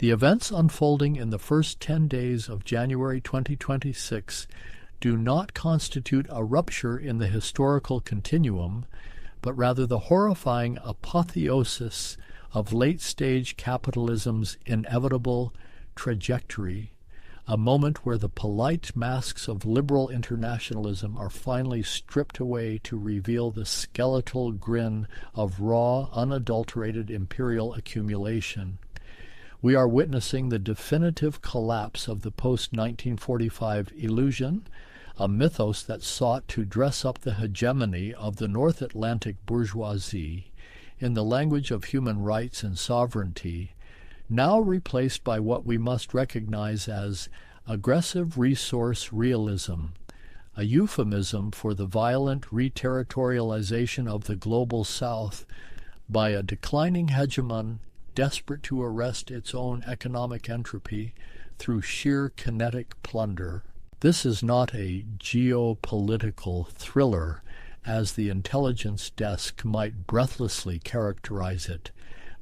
The events unfolding in the first 10 days of January 2026 do not constitute a rupture in the historical continuum, but rather the horrifying apotheosis of late-stage capitalism's inevitable trajectory, a moment where the polite masks of liberal internationalism are finally stripped away to reveal the skeletal grin of raw, unadulterated imperial accumulation. We are witnessing the definitive collapse of the post-1945 illusion, a mythos that sought to dress up the hegemony of the North Atlantic bourgeoisie in the language of human rights and sovereignty, now replaced by what we must recognize as aggressive resource realism, a euphemism for the violent reterritorialization of the global South by a declining hegemon desperate to arrest its own economic entropy through sheer kinetic plunder. This is not a geopolitical thriller, as the intelligence desk might breathlessly characterize it,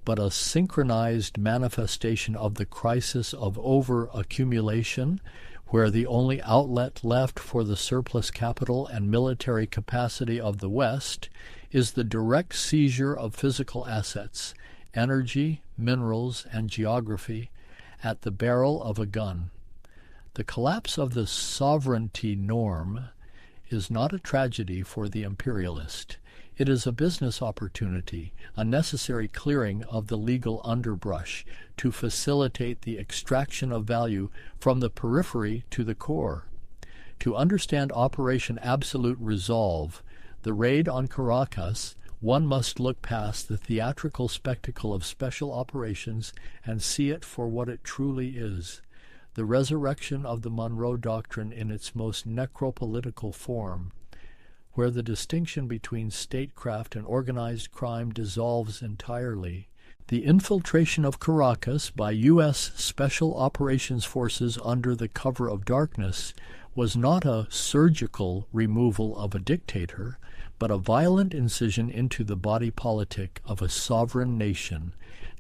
but a synchronized manifestation of the crisis of over-accumulation, where the only outlet left for the surplus capital and military capacity of the West is the direct seizure of physical assets, energy, minerals, and geography at the barrel of a gun. The collapse of the sovereignty norm is not a tragedy for the imperialist. It is a business opportunity, a necessary clearing of the legal underbrush to facilitate the extraction of value from the periphery to the core. To understand Operation Absolute Resolve, the raid on Caracas, one must look past the theatrical spectacle of special operations and see it for what it truly is, the resurrection of the Monroe Doctrine in its most necropolitical form, where the distinction between statecraft and organized crime dissolves entirely. The infiltration of Caracas by U.S. Special Operations Forces under the cover of darkness was not a surgical removal of a dictator, but a violent incision into the body politic of a sovereign nation,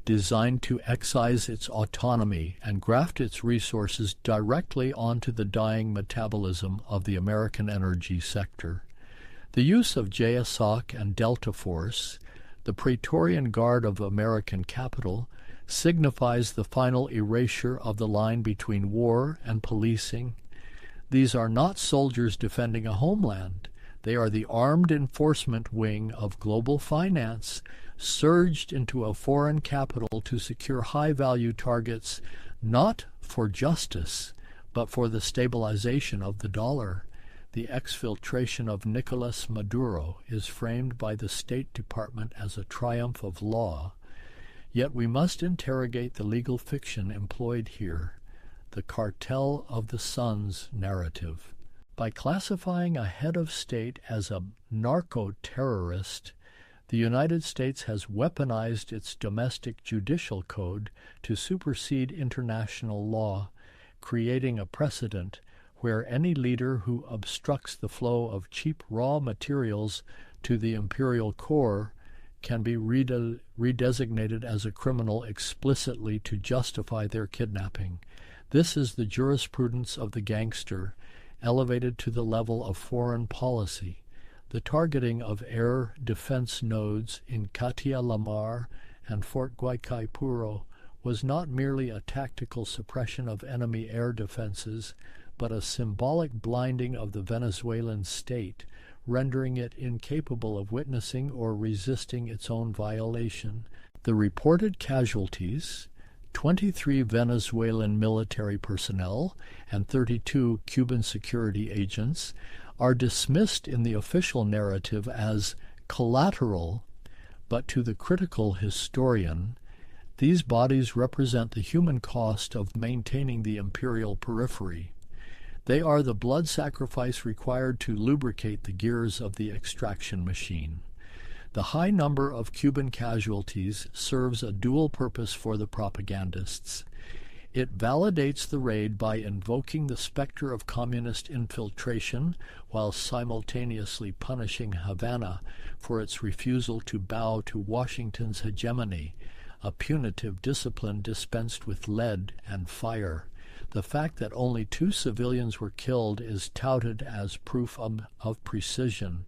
designed to excise its autonomy and graft its resources directly onto the dying metabolism of the American energy sector. The use of JSOC and Delta Force, the Praetorian Guard of American capital, signifies the final erasure of the line between war and policing. These are not soldiers defending a homeland. They are the armed enforcement wing of global finance, surged into a foreign capital to secure high-value targets, not for justice, but for the stabilization of the dollar. The exfiltration of Nicolás Maduro is framed by the State Department as a triumph of law. Yet we must interrogate the legal fiction employed here, the cartel of the suns narrative. By classifying a head of state as a narco-terrorist, the United States has weaponized its domestic judicial code to supersede international law, creating a precedent where any leader who obstructs the flow of cheap raw materials to the imperial core can be redesignated as a criminal explicitly to justify their kidnapping. This is the jurisprudence of the gangster, elevated to the level of foreign policy. The targeting of air defense nodes in Katia Lamar and Fort Guaycaipuro was not merely a tactical suppression of enemy air defenses, but a symbolic blinding of the Venezuelan state, rendering it incapable of witnessing or resisting its own violation. The reported casualties, 23 Venezuelan military personnel and 32 Cuban security agents, are dismissed in the official narrative as collateral, but to the critical historian, these bodies represent the human cost of maintaining the imperial periphery. They are the blood sacrifice required to lubricate the gears of the extraction machine. The high number of Cuban casualties serves a dual purpose for the propagandists. It validates the raid by invoking the specter of communist infiltration while simultaneously punishing Havana for its refusal to bow to Washington's hegemony, a punitive discipline dispensed with lead and fire. The fact that only 2 civilians were killed is touted as proof of precision,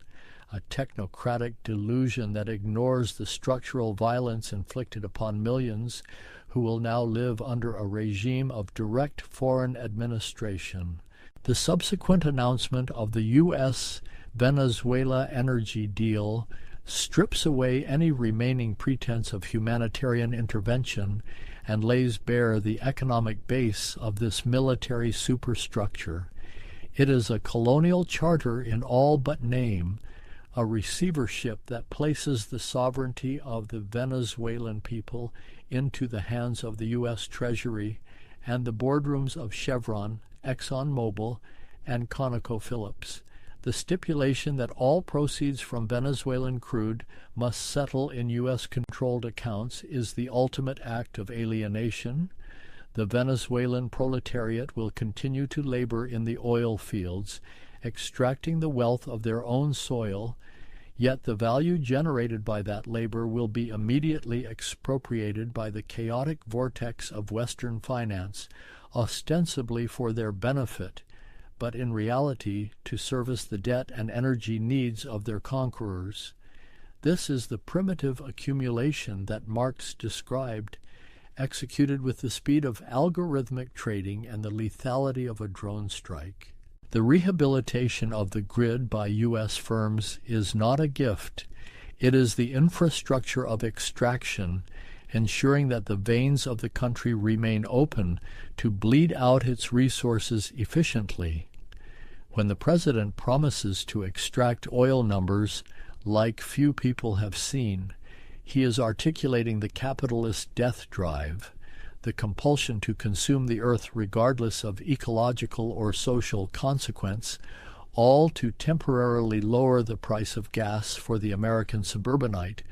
a technocratic delusion that ignores the structural violence inflicted upon millions who will now live under a regime of direct foreign administration. The subsequent announcement of the U.S.-Venezuela energy deal strips away any remaining pretense of humanitarian intervention and lays bare the economic base of this military superstructure. It is a colonial charter in all but name, a receivership that places the sovereignty of the Venezuelan people into the hands of the U.S. Treasury and the boardrooms of Chevron, ExxonMobil, and ConocoPhillips. The stipulation that all proceeds from Venezuelan crude must settle in U.S.-controlled accounts is the ultimate act of alienation. The Venezuelan proletariat will continue to labor in the oil fields, extracting the wealth of their own soil, yet the value generated by that labor will be immediately expropriated by the chaotic vortex of Western finance, ostensibly for their benefit, but in reality to service the debt and energy needs of their conquerors. This is the primitive accumulation that Marx described, executed with the speed of algorithmic trading and the lethality of a drone strike. The rehabilitation of the grid by U.S. firms is not a gift. It is the infrastructure of extraction, ensuring that the veins of the country remain open to bleed out its resources efficiently. When the president promises to extract oil numbers like few people have seen, he is articulating the capitalist death drive, the compulsion to consume the earth regardless of ecological or social consequence, all to temporarily lower the price of gas for the American suburbanite,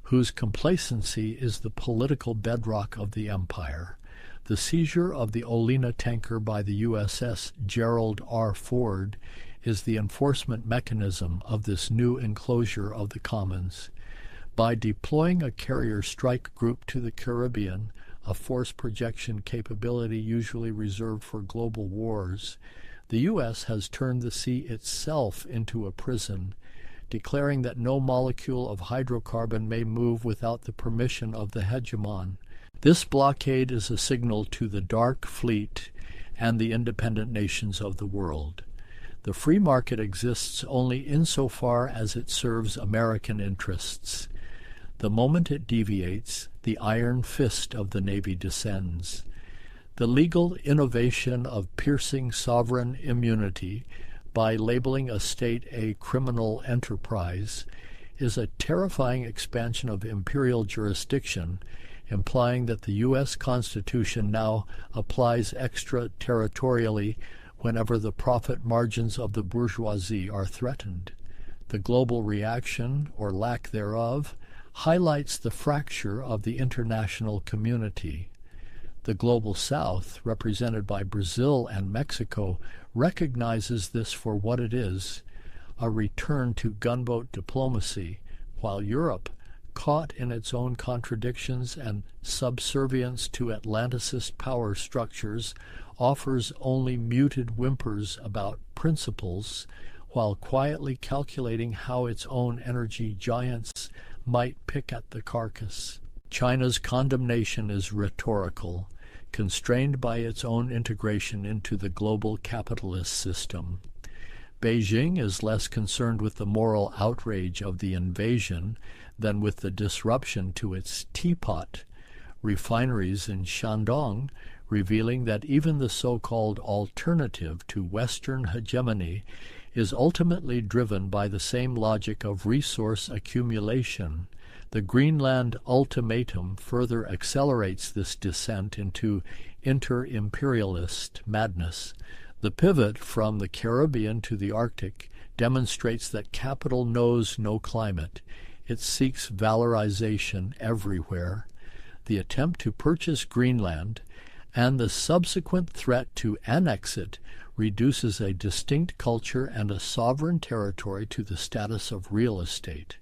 whose complacency is the political bedrock of the empire. The seizure of the Olena tanker by the USS Gerald R. Ford is the enforcement mechanism of this new enclosure of the commons. By deploying a carrier strike group to the Caribbean, a force projection capability usually reserved for global wars, the U.S. has turned the sea itself into a prison, declaring that no molecule of hydrocarbon may move without the permission of the hegemon. This blockade is a signal to the Dark Fleet and the independent nations of the world. The free market exists only insofar as it serves American interests. The moment it deviates, the iron fist of the Navy descends. The legal innovation of piercing sovereign immunity by labeling a state a criminal enterprise is a terrifying expansion of imperial jurisdiction, implying that the U.S. Constitution now applies extraterritorially whenever the profit margins of the bourgeoisie are threatened. The global reaction, or lack thereof, highlights the fracture of the international community. The global South, represented by Brazil and Mexico, recognizes this for what it is, a return to gunboat diplomacy, while Europe, caught in its own contradictions and subservience to Atlanticist power structures, offers only muted whimpers about principles, while quietly calculating how its own energy giants might pick at the carcass. China's condemnation is rhetorical, constrained by its own integration into the global capitalist system. Beijing is less concerned with the moral outrage of the invasion than with the disruption to its teapot. Refineries in Shandong revealing that even the so-called alternative to Western hegemony is ultimately driven by the same logic of resource accumulation. The Greenland ultimatum further accelerates this descent into inter-imperialist madness. The pivot from the Caribbean to the Arctic demonstrates that capital knows no climate. It seeks valorization everywhere. The attempt to purchase Greenland and the subsequent threat to annex it reduces a distinct culture and a sovereign territory to the status of real estate.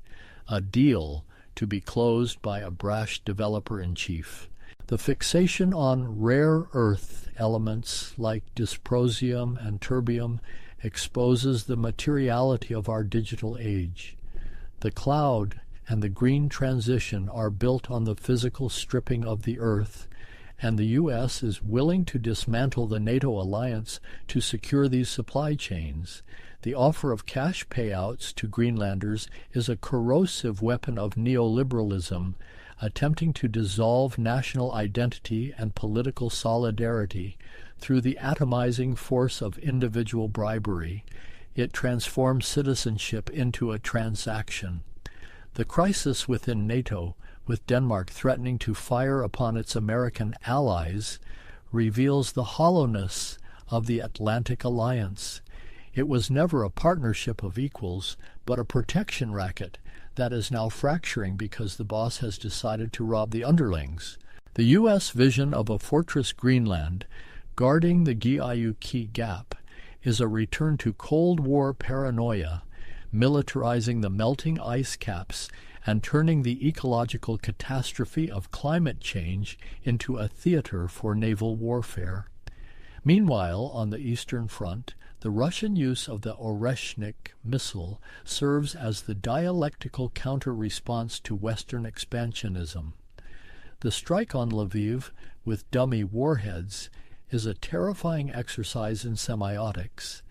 A deal to be closed by a brash developer-in-chief. The fixation on rare earth elements like dysprosium and terbium exposes the materiality of our digital age. The cloud and the green transition are built on the physical stripping of the earth, and the U.S. is willing to dismantle the NATO alliance to secure these supply chains. The offer of cash payouts to Greenlanders is a corrosive weapon of neoliberalism, attempting to dissolve national identity and political solidarity through the atomizing force of individual bribery. It transforms citizenship into a transaction. The crisis within NATO, with Denmark threatening to fire upon its American allies, reveals the hollowness of the Atlantic Alliance. It was never a partnership of equals, but a protection racket that is now fracturing because the boss has decided to rob the underlings. The U.S. vision of a fortress Greenland, guarding the Gyuki Gap, is a return to Cold War paranoia, militarizing the melting ice caps and turning the ecological catastrophe of climate change into a theater for naval warfare. Meanwhile, on the Eastern Front, the Russian use of the Oreshnik missile serves as the dialectical counter-response to Western expansionism. The strike on Lviv with dummy warheads is a terrifying exercise in semiotics.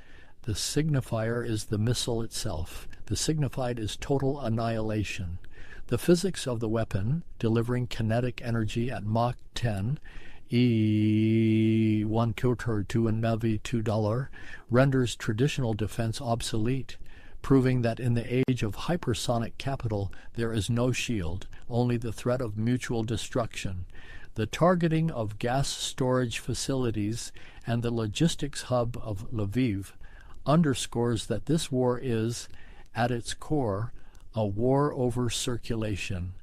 The signifier is the missile itself. The signified is total annihilation. The physics of the weapon, delivering kinetic energy at Mach 10, E1 quarter to a Navi $2, renders traditional defense obsolete, proving that in the age of hypersonic capital there is no shield, only the threat of mutual destruction. The targeting of gas storage facilities and the logistics hub of Lviv underscores that this war is, at its core, a war over circulation,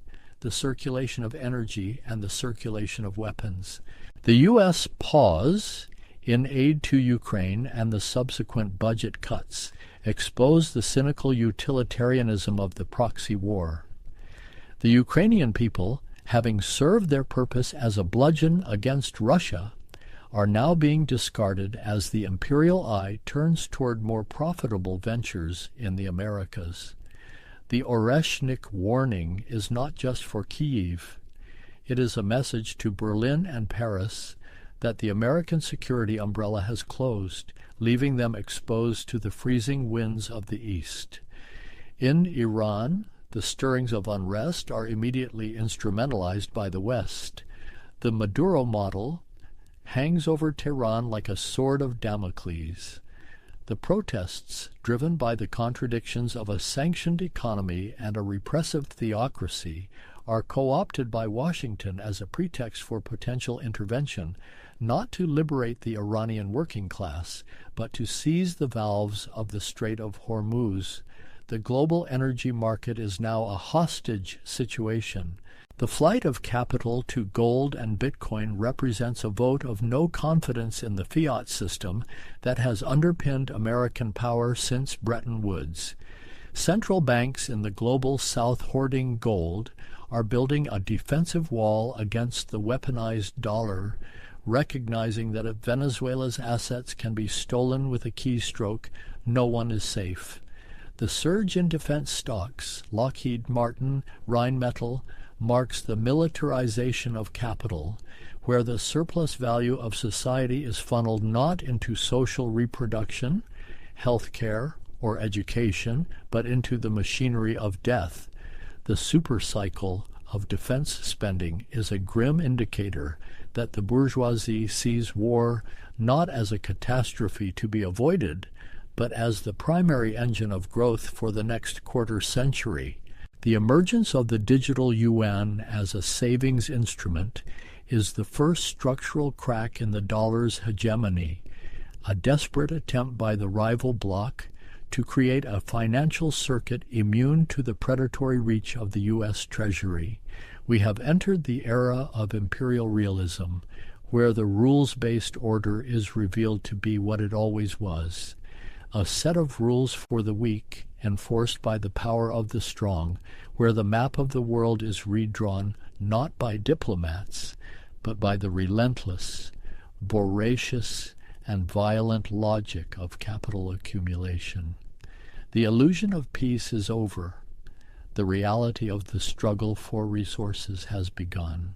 the circulation of energy and the circulation of weapons. The U.S. pause in aid to Ukraine and the subsequent budget cuts expose the cynical utilitarianism of the proxy war. The Ukrainian people, having served their purpose as a bludgeon against Russia, are now being discarded as the imperial eye turns toward more profitable ventures in the Americas. The Oreshnik warning is not just for Kyiv. It is a message to Berlin and Paris that the American security umbrella has closed, leaving them exposed to the freezing winds of the East. In Iran, the stirrings of unrest are immediately instrumentalized by the West. The Maduro model hangs over Tehran like a sword of Damocles. The protests, driven by the contradictions of a sanctioned economy and a repressive theocracy, are co-opted by Washington as a pretext for potential intervention, not to liberate the Iranian working class, but to seize the valves of the Strait of Hormuz. The global energy market is now a hostage situation. The flight of capital to gold and Bitcoin represents a vote of no confidence in the fiat system that has underpinned American power since Bretton Woods. Central banks in the global South hoarding gold are building a defensive wall against the weaponized dollar, recognizing that if Venezuela's assets can be stolen with a keystroke, no one is safe. The surge in defense stocks, Lockheed Martin, Rheinmetall, marks the militarization of capital, where the surplus value of society is funneled not into social reproduction, health care, or education, but into the machinery of death. The supercycle of defense spending is a grim indicator that the bourgeoisie sees war not as a catastrophe to be avoided, but as the primary engine of growth for the next quarter century. The emergence of the digital yuan as a savings instrument is the first structural crack in the dollar's hegemony, a desperate attempt by the rival bloc to create a financial circuit immune to the predatory reach of the U.S. Treasury. We have entered the era of Imperial Realism, where the rules-based order is revealed to be what it always was, a set of rules for the weak enforced by the power of the strong, where the map of the world is redrawn not by diplomats, but by the relentless, voracious, and violent logic of capital accumulation. The illusion of peace is over. The reality of the struggle for resources has begun.